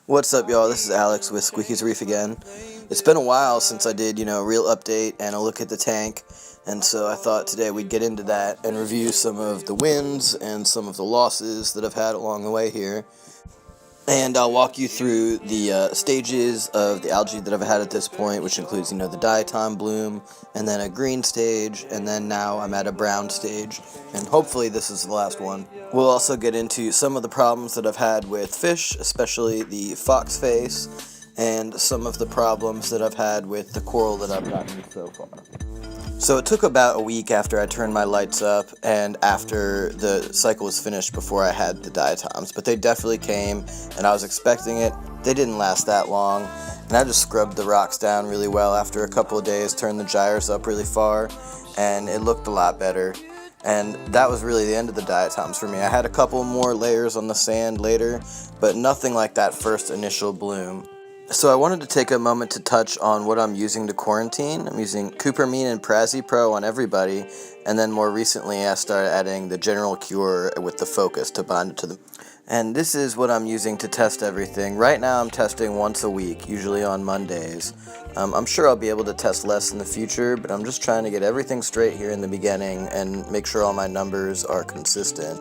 What's up, y'all? This is Alex with Squeaky's Reef again. It's been a while since I did, a real update and a look at the tank, and so I thought today we'd get into that and review some of the wins and some of the losses that I've had along the way here. And I'll walk you through the stages of the algae that I've had at this point, which includes, the diatom bloom, and then a green stage, and then now I'm at a brown stage, and hopefully this is the last one. We'll also get into some of the problems that I've had with fish, especially the fox face, and some of the problems that I've had with the coral that I've gotten so far. So it took about a week after I turned my lights up and after the cycle was finished before I had the diatoms, but they definitely came and I was expecting it. They didn't last that long, and I just scrubbed the rocks down really well after a couple of days, turned the gyres up really far, and it looked a lot better. And that was really the end of the diatoms for me. I had a couple more layers on the sand later, but nothing like that first initial bloom. So I wanted to take a moment to touch on what I'm using to quarantine. I'm using Cupramine and Prazipro on everybody, and then more recently I started adding the General Cure with the Focus to bind it to the... And this is what I'm using to test everything. Right now I'm testing once a week, usually on Mondays. I'm sure I'll be able to test less in the future, but I'm just trying to get everything straight here in the beginning and make sure all my numbers are consistent.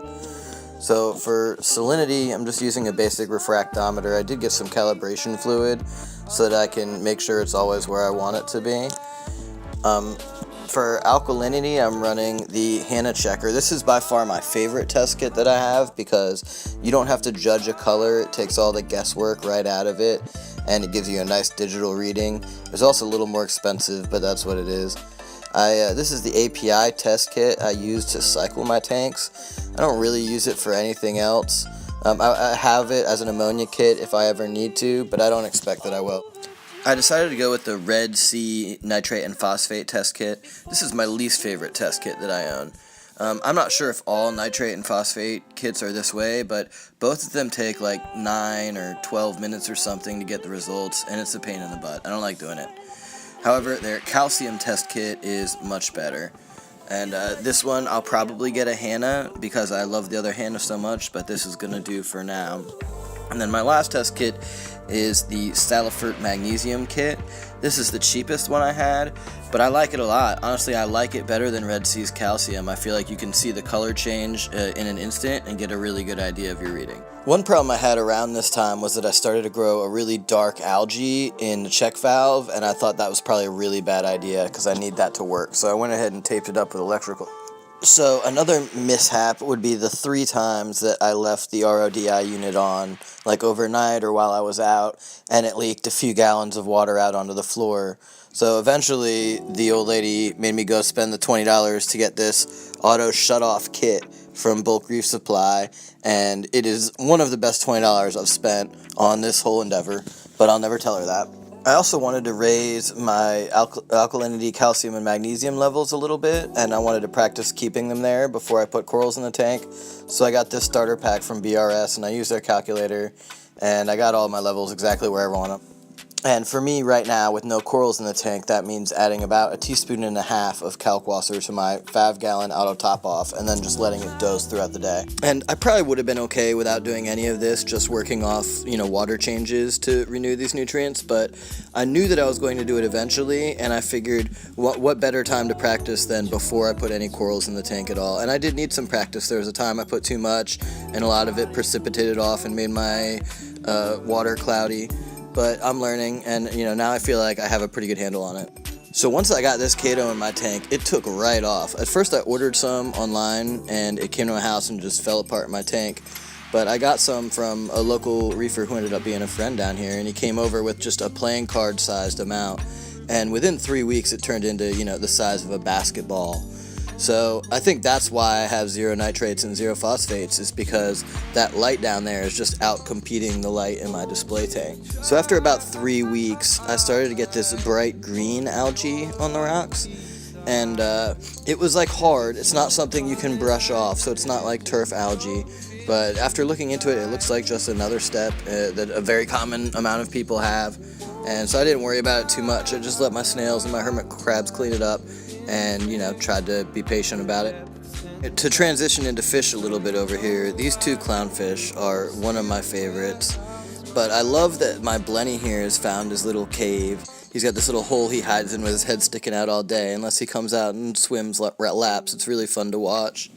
So for salinity, I'm just using a basic refractometer. I did get some calibration fluid so that I can make sure it's always where I want it to be. For alkalinity, I'm running the Hanna Checker. This is by far my favorite test kit that I have because you don't have to judge a color. It takes all the guesswork right out of it, and it gives you a nice digital reading. It's also a little more expensive, but that's what it is. This is the API test kit I use to cycle my tanks. I don't really use it for anything else. I have it as an ammonia kit if I ever need to, but I don't expect that I will. I decided to go with the Red Sea Nitrate and Phosphate test kit. This is my least favorite test kit that I own. I'm not sure if all nitrate and phosphate kits are this way, but both of them take like 9 or 12 minutes or something to get the results, and it's a pain in the butt. I don't like doing it. However, their calcium test kit is much better. And this one, I'll probably get a Hanna because I love the other Hanna so much, but this is going to do for now. And then my last test kit is the Salifert Magnesium kit. This is the cheapest one I had, but I like it a lot. Honestly, I like it better than Red Sea's calcium. I feel like you can see the color change in an instant and get a really good idea of your reading. One problem I had around this time was that I started to grow a really dark algae in the check valve, and I thought that was probably a really bad idea because I need that to work. So I went ahead and taped it up with electrical. So another mishap would be the 3 times that I left the RODI unit on, like overnight or while I was out, and it leaked a few gallons of water out onto the floor. So eventually the old lady made me go spend the $20 to get this auto shut-off kit from Bulk Reef Supply, and it is one of the best $20 I've spent on this whole endeavor, but I'll never tell her that. I also wanted to raise my alkalinity, calcium, and magnesium levels a little bit, and I wanted to practice keeping them there before I put corals in the tank. So I got this starter pack from BRS, and I used their calculator, and I got all my levels exactly where I want them. And for me right now, with no corals in the tank, that means adding about 1.5 teaspoons of kalkwasser to my 5-gallon auto top-off, and then just letting it dose throughout the day. And I probably would have been okay without doing any of this, just working off, water changes to renew these nutrients, but I knew that I was going to do it eventually, and I figured what better time to practice than before I put any corals in the tank at all. And I did need some practice. There was a time I put too much, and a lot of it precipitated off and made my water cloudy. But I'm learning, and now I feel like I have a pretty good handle on it. So once I got this Chaeto in my tank, it took right off. At first I ordered some online, and it came to my house and just fell apart in my tank. But I got some from a local reefer who ended up being a friend down here, and he came over with just a playing card sized amount. And within 3 weeks it turned into, the size of a basketball. So I think that's why I have 0 nitrates and 0 phosphates, is because that light down there is just out competing the light in my display tank. So after about 3 weeks, I started to get this bright green algae on the rocks, and it was like hard. It's not something you can brush off, so it's not like turf algae. But after looking into it, it looks like just another step that a very common amount of people have. And so I didn't worry about it too much. I just let my snails and my hermit crabs clean it up, and tried to be patient about it. To transition into fish a little bit over here, these 2 clownfish are one of my favorites. But I love that my Blenny here has found his little cave. He's got this little hole he hides in with his head sticking out all day. Unless he comes out and swims laps, it's really fun to watch.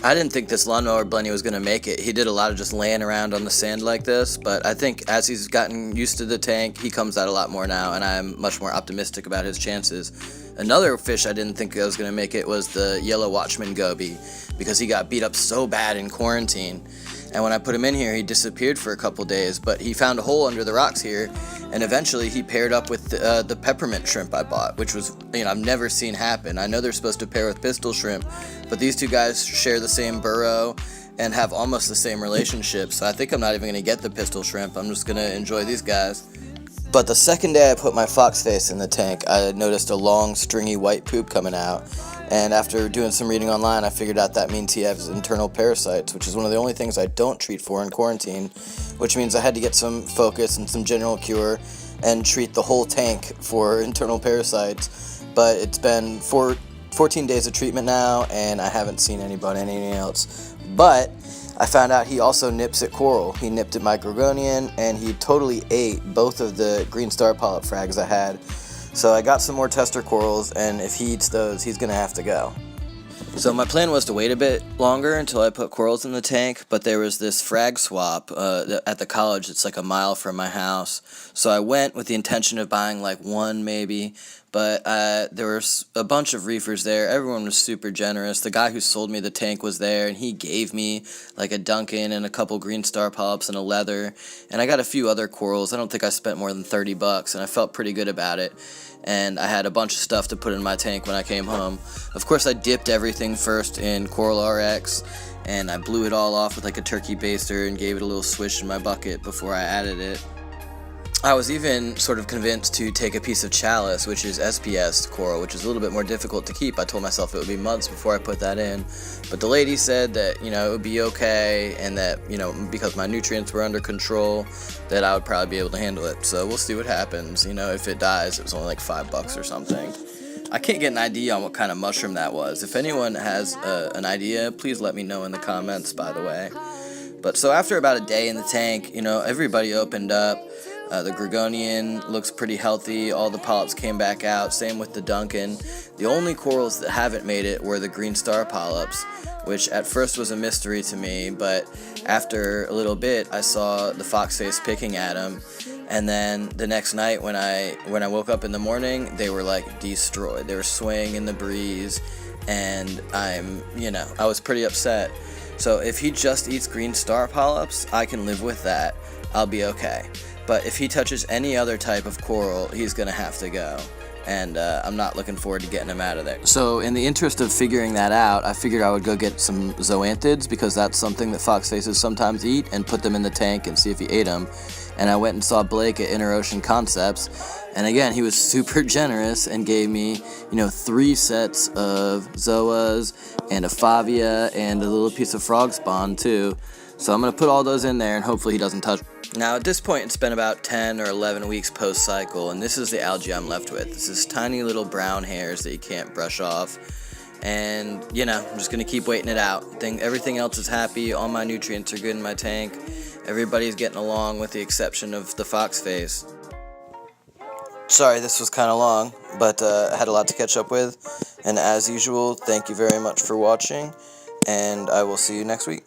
I didn't think this lawnmower Blenny was going to make it. He did a lot of just laying around on the sand like this, but I think as he's gotten used to the tank, he comes out a lot more now, and I'm much more optimistic about his chances. Another fish I didn't think I was going to make it was the yellow watchman goby, because he got beat up so bad in quarantine. And when I put him in here, he disappeared for a couple days, but he found a hole under the rocks here, and eventually he paired up with the peppermint shrimp I bought, which was, I've never seen happen. I know they're supposed to pair with pistol shrimp, but these two guys share the same burrow and have almost the same relationship, so I think I'm not even going to get the pistol shrimp. I'm just going to enjoy these guys. But the second day I put my fox face in the tank, I noticed a long, stringy white poop coming out. And after doing some reading online, I figured out that means he has internal parasites, which is one of the only things I don't treat for in quarantine, which means I had to get some focus and some general cure and treat the whole tank for internal parasites. But it's been 14 days of treatment now, and I haven't seen anything else. But I found out he also nips at coral. He nipped at my Gergonian, and he totally ate both of the green star polyp frags I had. So I got some more tester corals, and if he eats those, he's going to have to go. So my plan was to wait a bit longer until I put corals in the tank, but there was this frag swap at the college that's like a mile from my house. So I went with the intention of buying like one maybe, but there was a bunch of reefers there. Everyone was super generous. The guy who sold me the tank was there, and he gave me like a Duncan and a couple green star polyps and a leather, and I got a few other corals. I don't think I spent more than $30, and I felt pretty good about it. And I had a bunch of stuff to put in my tank when I came home. Of course, I dipped everything first in Coral RX, and I blew it all off with like a turkey baster and gave it a little swish in my bucket before I added it. I was even sort of convinced to take a piece of Chalice, which is SPS coral, which is a little bit more difficult to keep. I told myself it would be months before I put that in, but the lady said that, it would be okay, and that, because my nutrients were under control, that I would probably be able to handle it. So we'll see what happens. If it dies, it was only like $5 or something. I can't get an idea on what kind of mushroom that was. If anyone has an idea, please let me know in the comments, by the way. But so after about a day in the tank, everybody opened up. The Gergonian looks pretty healthy. All the polyps came back out. Same with the Duncan. The only corals that haven't made it were the green star polyps, which at first was a mystery to me, but after a little bit I saw the fox face picking at them, and then the next night when I woke up in the morning, they were like destroyed. They were swaying in the breeze, and I was pretty upset. So if he just eats green star polyps, I can live with that. I'll be okay. But if he touches any other type of coral, he's going to have to go. And I'm not looking forward to getting him out of there. So in the interest of figuring that out, I figured I would go get some zoanthids, because that's something that fox faces sometimes eat, and put them in the tank and see if he ate them. And I went and saw Blake at Interocean Concepts, and again, he was super generous and gave me, 3 sets of zoas and a favia and a little piece of frog spawn too. So I'm going to put all those in there, and hopefully he doesn't touch. Now at this point it's been about 10 or 11 weeks post-cycle, and this is the algae I'm left with. This is tiny little brown hairs that you can't brush off, and I'm just going to keep waiting it out. Everything else is happy, all my nutrients are good in my tank, everybody's getting along with the exception of the fox face. Sorry this was kind of long, but I had a lot to catch up with, and as usual, thank you very much for watching, and I will see you next week.